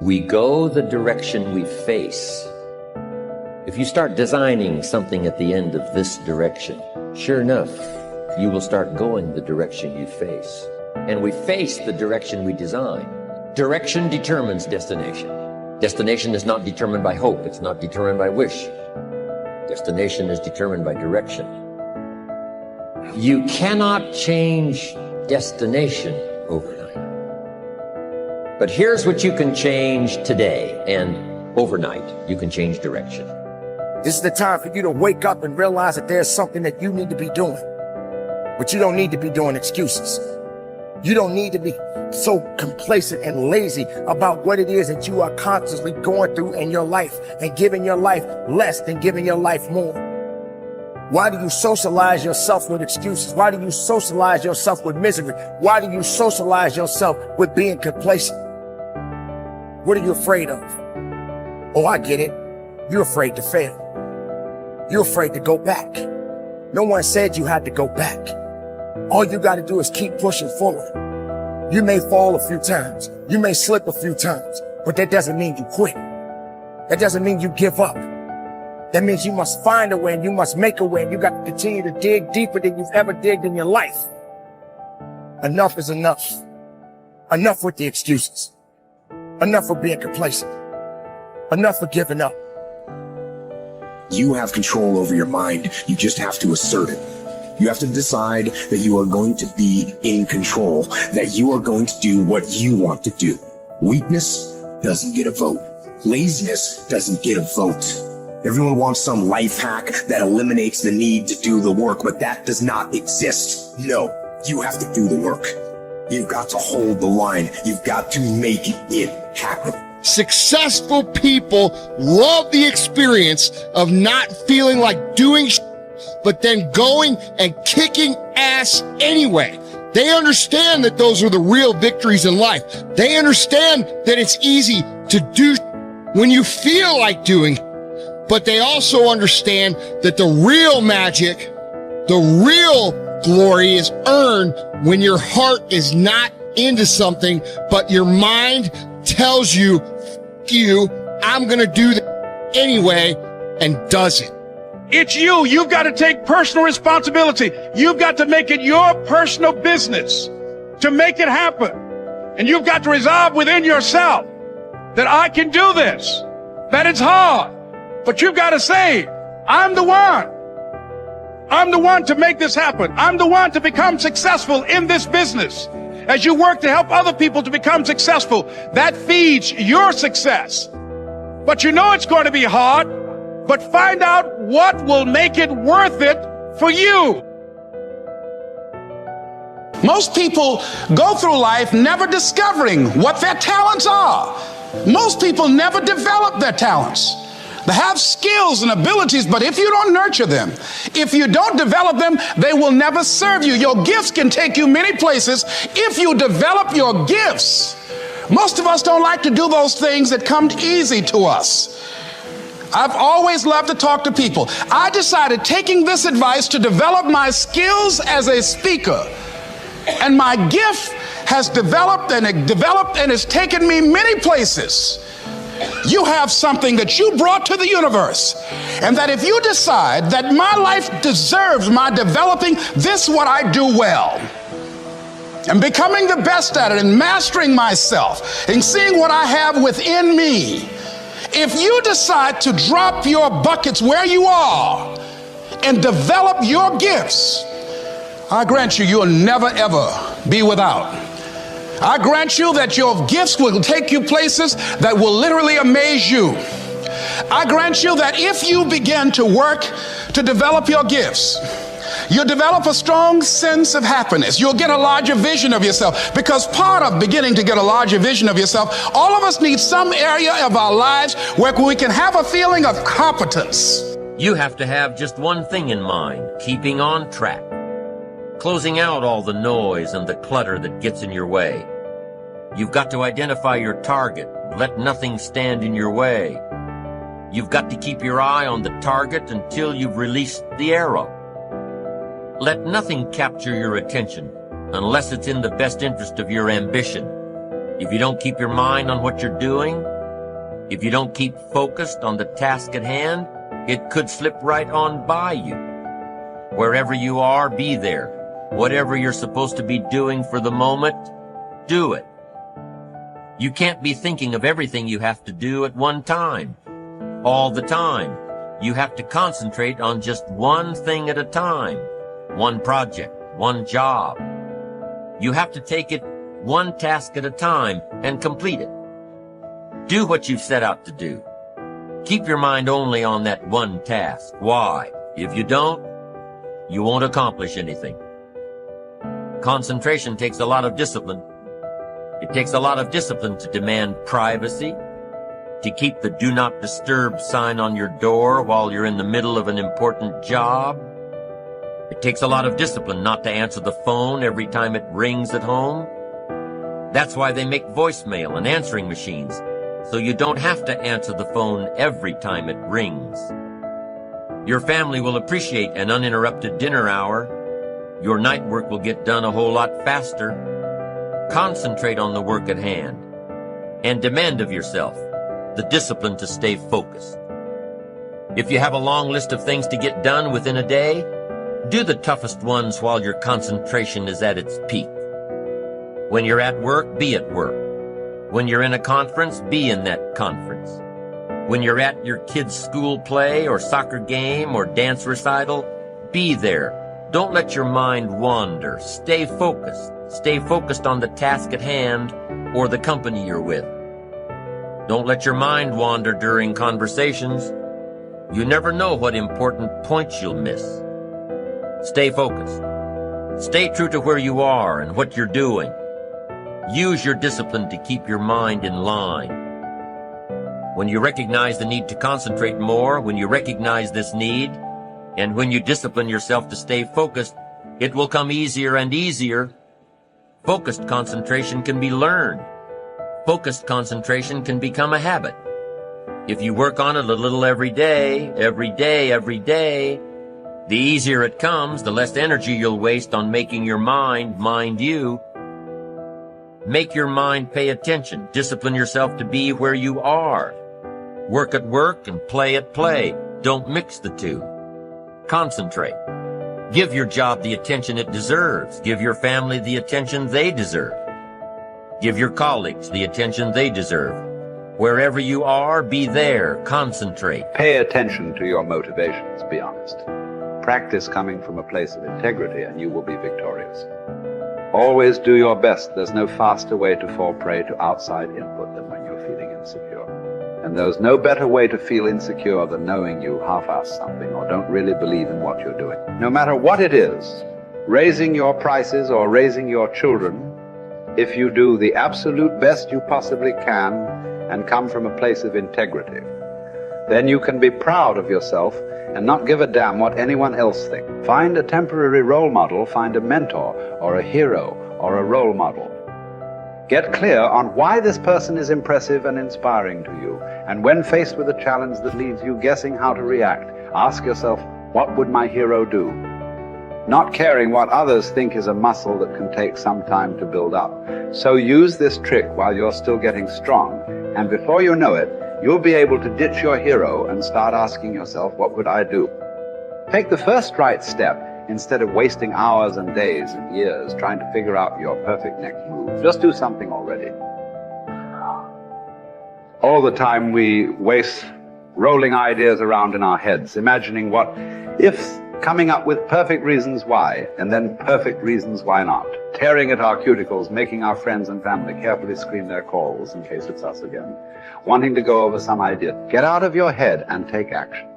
We go the direction we face. If you start designing something at the end of this direction, sure enough, you will start going the direction you face. And we face the direction we design. Direction determines destination. Destination is not determined by hope. It's not determined by wish. Destination is determined by direction. You cannot change destination overnight. But here's what you can change today, and overnight, you can change direction. This is the time for you to wake up and realize that there's something that you need to be doing. But you don't need to be doing excuses. You don't need to be so complacent and lazy about what it is that you are constantly going through in your life and giving your life less than giving your life more. Why do you socialize yourself with excuses? Why do you socialize yourself with misery? Why do you socialize yourself with being complacent? What are you afraid of? Oh, I get it. You're afraid to fail. You're afraid to go back. No one said you had to go back. All you got to do is keep pushing forward. You may fall a few times. You may slip a few times, but that doesn't mean you quit. That doesn't mean you give up. That means you must find a way and you must make a way and you got to continue to dig deeper than you've ever digged in your life. Enough is enough. Enough with the excuses. Enough for being complacent. Enough for giving up. You have control over your mind. You just have to assert it. You have to decide that you are going to be in control, that you are going to do what you want to do. Weakness doesn't get a vote. Laziness doesn't get a vote. Everyone wants some life hack that eliminates the need to do the work, but that does not exist. No, you have to do the work. You've got to hold the line. You've got to make it happen. Successful people love the experience of not feeling like doing but then going and kicking ass anyway. They understand that those are the real victories in life. They understand that it's easy to do when you feel like doing, but they also understand that the real magic, the real glory is earned when your heart is not into something, but your mind tells you, I'm gonna do that anyway, and does it. It's you. You've got to take personal responsibility. You've got to make it your personal business to make it happen. And you've got to resolve within yourself that I can do this, that it's hard, but you've got to say, I'm the one. I'm the one to make this happen. I'm the one to become successful in this business. As you work to help other people to become successful, that feeds your success. But you know it's going to be hard, but find out what will make it worth it for you. Most people go through life never discovering what their talents are. Most people never develop their talents. They have skills and abilities, but if you don't nurture them, if you don't develop them, they will never serve you. Your gifts can take you many places if you develop your gifts. Most of us don't like to do those things that come easy to us. I've always loved to talk to people. I decided, taking this advice, to develop my skills as a speaker. And my gift has developed and it's taken me many places. You have something that you brought to the universe, and that if you decide that my life deserves my developing this, what I do well, and becoming the best at it, and mastering myself, and seeing what I have within me, if you decide to drop your buckets where you are and develop your gifts, I grant you, you'll never ever be without. I grant you that your gifts will take you places that will literally amaze you. I grant you that if you begin to work to develop your gifts, you'll develop a strong sense of happiness. You'll get a larger vision of yourself, because part of beginning to get a larger vision of yourself, all of us need some area of our lives where we can have a feeling of competence. You have to have just one thing in mind: keeping on track. Closing out all the noise and the clutter that gets in your way. You've got to identify your target. Let nothing stand in your way. You've got to keep your eye on the target until you've released the arrow. Let nothing capture your attention unless it's in the best interest of your ambition. If you don't keep your mind on what you're doing, if you don't keep focused on the task at hand, it could slip right on by you. Wherever you are, be there. Whatever you're supposed to be doing for the moment, do it. You can't be thinking of everything you have to do at one time, all the time. You have to concentrate on just one thing at a time, one project, one job. You have to take it one task at a time and complete it. Do what you've set out to do. Keep your mind only on that one task. Why? If you don't, you won't accomplish anything. Concentration takes a lot of discipline. It takes a lot of discipline to demand privacy, to keep the do not disturb sign on your door while you're in the middle of an important job. It takes a lot of discipline not to answer the phone every time it rings at home. That's why they make voicemail and answering machines, so you don't have to answer the phone every time it rings. Your family will appreciate an uninterrupted dinner hour. Your night work will get done a whole lot faster. Concentrate on the work at hand and demand of yourself the discipline to stay focused. If you have a long list of things to get done within a day, do the toughest ones while your concentration is at its peak. When you're at work, be at work. When you're in a conference, be in that conference. When you're at your kid's school play or soccer game or dance recital, be there. Don't let your mind wander. Stay focused. Stay focused on the task at hand or the company you're with. Don't let your mind wander during conversations. You never know what important points you'll miss. Stay focused. Stay true to where you are and what you're doing. Use your discipline to keep your mind in line. When you recognize the need to concentrate more, when you recognize this need, and when you discipline yourself to stay focused, it will come easier and easier. Focused concentration can be learned. Focused concentration can become a habit. If you work on it a little every day, the easier it comes, the less energy you'll waste on making your mind you. Make your mind pay attention. Discipline yourself to be where you are. Work at work and play at play. Don't mix the two. Concentrate. Give your job the attention it deserves. Give your family the attention they deserve. Give your colleagues the attention they deserve. Wherever you are, be there. Concentrate. Pay attention to your motivations, be honest. Practice coming from a place of integrity and you will be victorious. Always do your best. There's no faster way to fall prey to outside input than when you're feeling insecure. And there's no better way to feel insecure than knowing you half-ass something or don't really believe in what you're doing. No matter what it is, raising your prices or raising your children, if you do the absolute best you possibly can and come from a place of integrity, then you can be proud of yourself and not give a damn what anyone else thinks. Find a temporary role model, find a mentor or a hero or a role model. Get clear on why this person is impressive and inspiring to you. And when faced with a challenge that leaves you guessing how to react, ask yourself, what would my hero do? Not caring what others think is a muscle that can take some time to build up. So use this trick while you're still getting strong, and before you know it, you'll be able to ditch your hero and start asking yourself, what would I do? Take the first right step instead of wasting hours and days and years trying to figure out your perfect next move. Just do something already. All the time we waste rolling ideas around in our heads, imagining what if, coming up with perfect reasons why, and then perfect reasons why not. Tearing at our cuticles, making our friends and family carefully screen their calls in case it's us again. Wanting to go over some idea. Get out of your head and take action.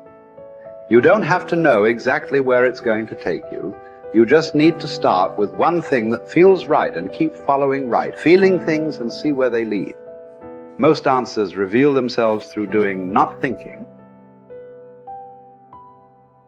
You don't have to know exactly where it's going to take you. You just need to start with one thing that feels right and keep following right, feeling things and see where they lead. Most answers reveal themselves through doing, not thinking.